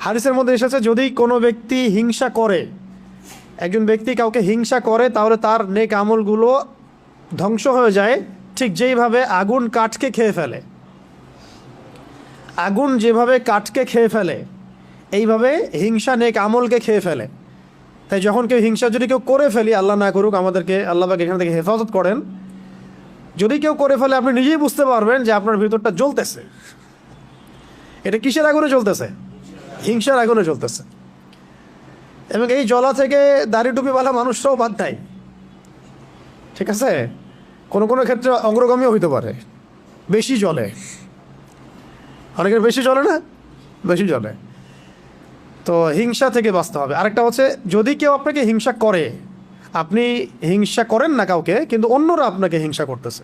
হাদিসের মধ্যে এসেছে যদি কোনো ব্যক্তি হিংসা করে, একজন ব্যক্তি কাউকে হিংসা করে, তাহলে তার নেক আমলগুলো ধ্বংস হয়ে যায়, ঠিক যেইভাবে আগুন কাঠকে খেয়ে ফেলে। আগুন যেভাবে কাঠকে খেয়ে ফেলে, এইভাবে হিংসা নেক আমলকে খেয়ে ফেলে। তাই যখন কেউ হিংসা যদি কেউ করে ফেলি, আল্লাহ না করুক, আমাদেরকে আল্লাহ পাক এখান থেকে হেফাজত করেন, যদি কেউ করে ফেলে আপনি নিজেই বুঝতে পারবেন যে আপনার ভিতরটা জ্বলতেছে। এটা কিসের আগুনে জ্বলতেছে? হিংসার আগুনে জ্বলতেছে। এবং এই জ্বলা থেকে দাড়ি টুপিওয়ালা মানুষরাও বাদ দেয়, ঠিক আছে? কোনো কোনো ক্ষেত্রে অগ্রগামীও হইতে পারে, বেশি জ্বলে। অনেকের বেশি জ্বলে না, বেশি জ্বলে। তো হিংসা থেকে বাঁচতে হবে। আরেকটা হচ্ছে, যদি কেউ আপনাকে হিংসা করে, আপনি হিংসা করেন না কাউকে, কিন্তু অন্যরা আপনাকে হিংসা করতেছে,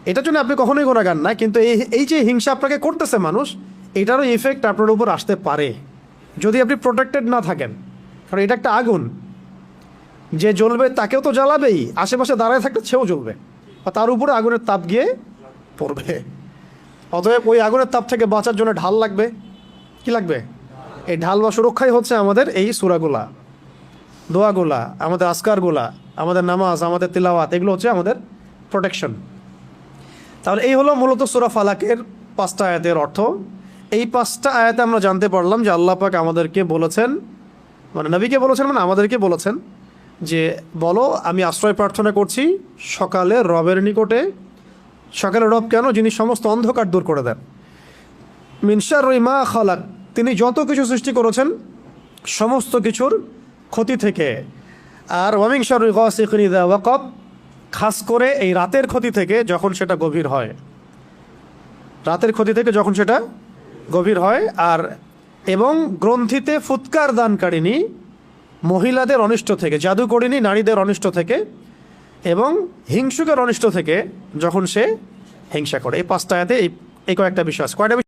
এটার জন্য আপনি কখনোই গুনাহগার না, কিন্তু এই যে হিংসা আপনাকে করতেছে মানুষ, এটারও ইফেক্ট আপনার উপর আসতে পারে যদি আপনি প্রোটেক্টেড না থাকেন। কারণ এটা একটা আগুন, যে জ্বলবে তাকেও তো জ্বালাবেই, আশেপাশে দাঁড়ায় থাকলে সেও জ্বলবে, আর তার উপরে আগুনের তাপ গিয়ে পড়বে। অতএব ওই আগুনের তাপ থেকে বাঁচার জন্য ঢাল লাগবে। কি লাগবে? এই ঢাল বা সুরক্ষাই হচ্ছে আমাদের এই সূরাগুলা, দোয়াগুলা, আমাদের আজকারগুলা, আমাদের নামাজ, আমাদের তিলাওয়াত, এগুলো হচ্ছে আমাদের প্রোটেকশন। তাহলে এই হলো মূলত সূরা ফালাকের 5টা আয়াতের অর্থ। এই 5টা আয়াতে আমরা জানতে পারলাম যে আল্লাহ পাক আমাদেরকে বলেছেন, মানে নবীকে বলেছেন, মানে আমাদেরকে বলেছেন যে বলো আমি আশ্রয় প্রার্থনা করছি সকালে রবের নিকটে। সকালে রব কেন? যিনি সমস্ত অন্ধকার দূর করে দেন। মিন শাররি মা খালাক, তিনি যত কিছু সৃষ্টি করেছেন সমস্ত কিছুর ক্ষতি থেকে। আর ওয়া মিন শাররি গাসিকিন ইযা ওয়াকাব, খাস করে এই রাতের ক্ষতি থেকে যখন সেটা গভীর হয়, রাতের ক্ষতি থেকে যখন সেটা গভীর হয়। আর এবং গ্রন্থিতে ফুৎকার দানকারিণী, মহিলাদের অনিষ্ট থেকে, জাদুকরিণী নারীদের অনিষ্ট থেকে, এবং হিংসুকের অনিষ্ট থেকে যখন সে হিংসা করে। এই 5টা আয়াতে এই কয়েকটা বিষয় আছে। কয়টা?